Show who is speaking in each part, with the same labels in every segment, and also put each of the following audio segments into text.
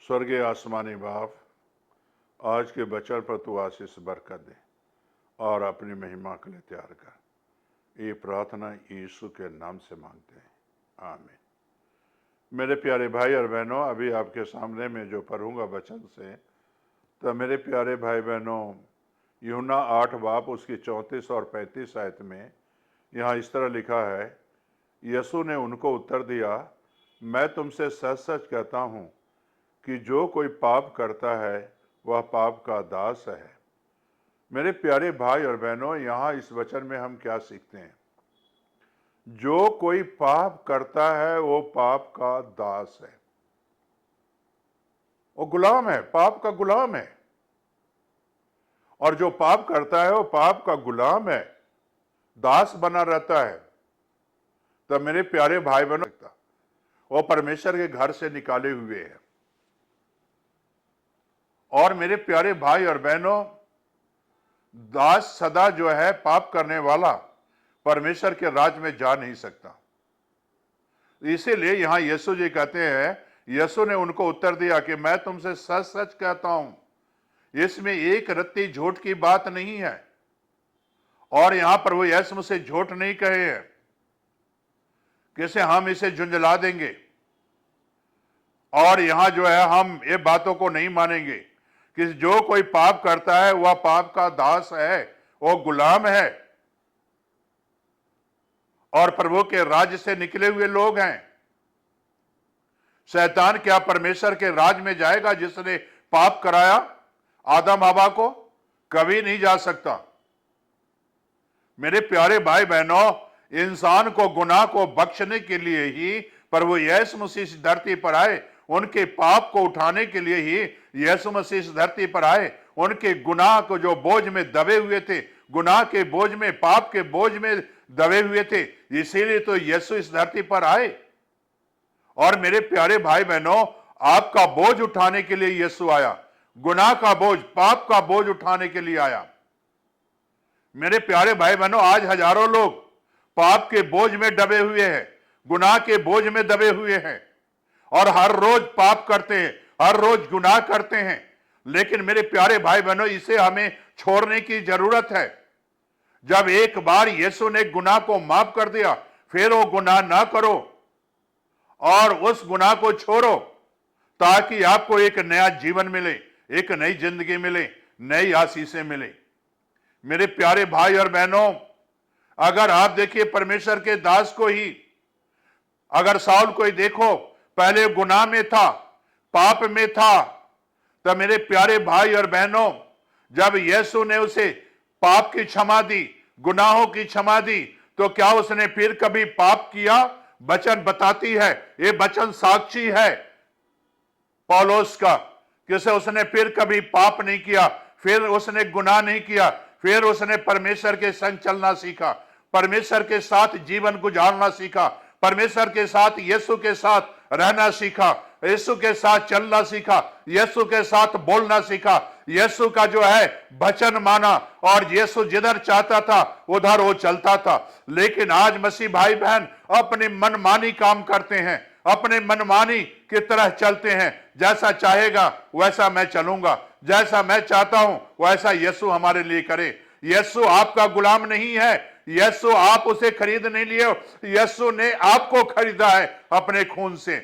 Speaker 1: स्वर्गीय आसमानी बाप, आज के वचन पर तू आशीष बरकत दे और अपनी महिमा के लिए तैयार कर। ये प्रार्थना यीशु के नाम से मांगते हैं, आमीन। मेरे प्यारे भाई और बहनों, अभी आपके सामने में जो पढ़ूंगा वचन से, तो मेरे प्यारे भाई बहनों, यूहन्ना 8 बाप उसकी 34 और 35 आयत में यहाँ इस तरह लिखा है, यीशु ने उनको उत्तर दिया, मैं तुमसे सच सच कहता हूँ कि जो कोई पाप करता है वह पाप का दास है। मेरे प्यारे भाई और बहनों, यहाँ इस वचन में हम क्या सीखते हैं? जो कोई पाप करता है वो पाप का दास है, वो गुलाम है, पाप का गुलाम है। और जो पाप करता है वो पाप का गुलाम है, दास बना रहता है। तो मेरे प्यारे भाई बहनों, वो परमेश्वर के घर से निकाले हुए हैं। और मेरे प्यारे भाई और बहनों, दास सदा जो है पाप करने वाला परमेश्वर के राज में जा नहीं सकता। इसीलिए यहां यीशु जी कहते हैं, यीशु ने उनको उत्तर दिया कि मैं तुमसे सच सच कहता हूं, इसमें एक रत्ती झूठ की बात नहीं है। और यहां पर वो यीशु से झूठ नहीं कहे हैं कैसे हम इसे झुंझला देंगे, और यहां जो है हम ये बातों को नहीं मानेंगे कि जो कोई पाप करता है वह पाप का दास है, वो गुलाम है और प्रभु के राज्य से निकले हुए लोग हैं। शैतान क्या परमेश्वर के राज में जाएगा? जिसने पाप कराया आदम हवा को, कभी नहीं जा सकता। मेरे प्यारे भाई बहनों, इंसान को गुनाह को बख्शने के लिए ही प्रभु यीशु मसीह इस धरती पर आए, उनके पाप को उठाने के लिए ही यीशु मसीह इस धरती पर आए। उनके गुनाह को जो बोझ में दबे हुए थे, गुनाह के बोझ में, पाप के बोझ में दबे हुए थे, इसीलिए तो यीशु इस धरती पर आए। और मेरे प्यारे भाई बहनों, आपका बोझ उठाने के लिए यीशु आया, गुनाह का बोझ, पाप का बोझ उठाने के लिए आया। मेरे प्यारे भाई बहनों, आज हजारों लोग पाप के बोझ में दबे हुए हैं, गुनाह के बोझ में दबे हुए हैं और हर रोज पाप करते हैं, हर रोज गुनाह करते हैं। लेकिन मेरे प्यारे भाई बहनों, इसे हमें छोड़ने की जरूरत है। जब एक बार यीशु ने गुनाह को माफ कर दिया, फिर वो गुनाह ना करो और उस गुनाह को छोड़ो, ताकि आपको एक नया जीवन मिले, एक नई जिंदगी मिले, नई आशीषें मिले। मेरे प्यारे भाई और बहनों, अगर आप देखिए परमेश्वर के दास को ही, अगर साउल को ही देखो, पहले गुनाह में था, पाप में था, तो मेरे प्यारे भाई और बहनों, जब यीशु ने उसे पाप की क्षमा दी, गुनाहों की क्षमा दी, तो क्या उसने फिर कभी पाप किया? वचन बताती है, ये वचन साक्षी है पौलुस का, कि उसने फिर कभी पाप नहीं किया, फिर उसने गुनाह नहीं किया, फिर उसने परमेश्वर के संग चलना सीखा, परमेश्वर के साथ जीवन गुजारना सीखा, परमेश्वर के साथ, यीशु के साथ रहना सीखा, यीशु के साथ चलना सीखा, यीशु के साथ बोलना सीखा, यीशु का जो है वचन माना, और यीशु जिधर चाहता था उधर वो चलता था। लेकिन आज मसीह भाई बहन अपनी मनमानी काम करते हैं, अपने मनमानी की तरह चलते हैं। जैसा चाहेगा वैसा मैं चलूंगा, जैसा मैं चाहता हूं वैसा यीशु हमारे लिए करे। यीशु आपका गुलाम नहीं है, यीशु आप उसे खरीद नहीं लिए, यीशु ने आपको खरीदा है अपने खून से।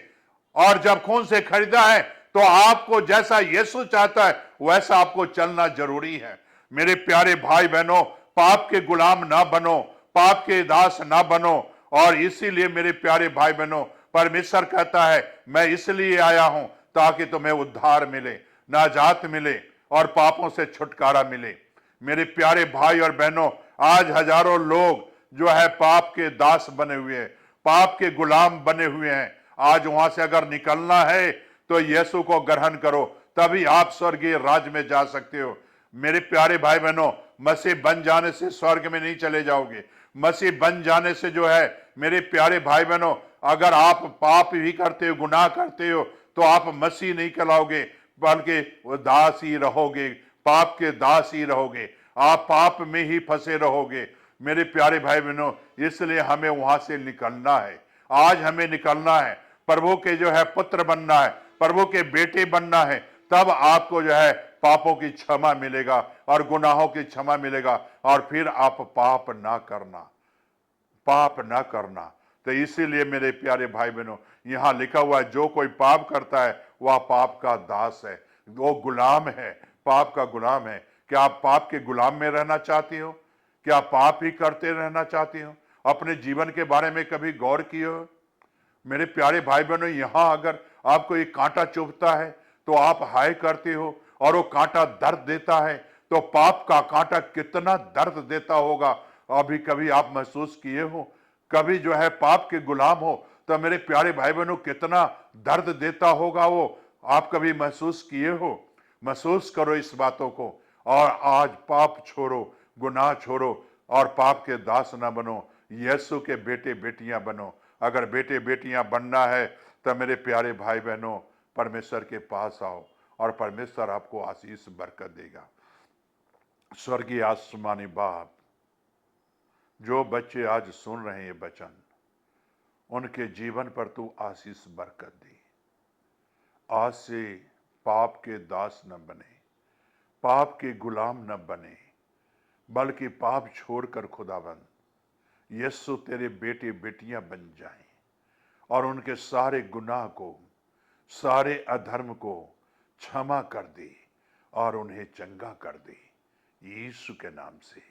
Speaker 1: और जब खून से खरीदा है तो आपको जैसा यीशु चाहता है वैसा आपको चलना जरूरी है। मेरे प्यारे भाई बहनों, पाप के गुलाम ना बनो, पाप के दास ना बनो। और इसीलिए मेरे प्यारे भाई बहनों, परमेश्वर कहता है, मैं इसलिए आया हूं ताकि तुम्हें उद्धार मिले, नाजात मिले और पापों से छुटकारा मिले। मेरे प्यारे भाई और बहनों, आज हजारों लोग जो है पाप के दास बने हुए हैं, पाप के गुलाम बने हुए हैं। आज वहां से अगर निकलना है तो यीशु को ग्रहण करो, तभी आप स्वर्गीय राज में जा सकते हो। मेरे प्यारे भाई बहनों, मसीह बन जाने से स्वर्ग में नहीं चले जाओगे। मसीह बन जाने से जो है मेरे प्यारे भाई बहनों, अगर आप पाप भी करते हो, गुनाह करते हो, तो आप मसीह नहीं कहलाओगे, बल्कि वो दास ही रहोगे, पाप के दास ही रहोगे, आप पाप में ही फंसे रहोगे। मेरे प्यारे भाई बहनों, इसलिए हमें वहां से निकलना है। आज हमें निकलना है, प्रभु के जो है पुत्र बनना है, प्रभु के बेटे बनना है, तब आपको जो है पापों की क्षमा मिलेगा और गुनाहों की क्षमा मिलेगा, और फिर आप पाप ना करना। तो इसीलिए मेरे प्यारे भाई बहनों, यहां लिखा हुआ है, जो कोई पाप करता है वह पाप का दास है, वो गुलाम है, पाप का गुलाम है। क्या आप पाप के गुलाम में रहना चाहती हो? क्या पाप ही करते रहना चाहती हो? अपने जीवन के बारे में कभी गौर किए हो? मेरे प्यारे भाई बहनों, यहां अगर आपको एक कांटा चुभता है तो आप हाय करते हो, और वो कांटा दर्द देता है, तो पाप का कांटा कितना दर्द देता होगा, अभी कभी आप महसूस किए हो? कभी जो है पाप के गुलाम हो तो मेरे प्यारे भाई बहनों कितना दर्द देता होगा वो, आप कभी महसूस किए हो? महसूस करो इस बातों को, और आज पाप छोड़ो, गुनाह छोड़ो, और पाप के दास ना बनो, यीशु के बेटे बेटियां बनो। अगर बेटे बेटियां बनना है तो मेरे प्यारे भाई बहनों, परमेश्वर के पास आओ, और परमेश्वर आपको आशीष बरकत देगा। स्वर्गीय आसमानी बाप, जो बच्चे आज सुन रहे हैं वचन, उनके जीवन पर तू आशीष बरकत दे। आज से पाप के दास न बने, पाप के गुलाम न बने, बल्कि पाप छोड़कर खुदाबंद यीशु तेरे बेटे बेटियां बन जाएं, और उनके सारे गुनाह को, सारे अधर्म को क्षमा कर दे, और उन्हें चंगा कर दे, यीशु के नाम से।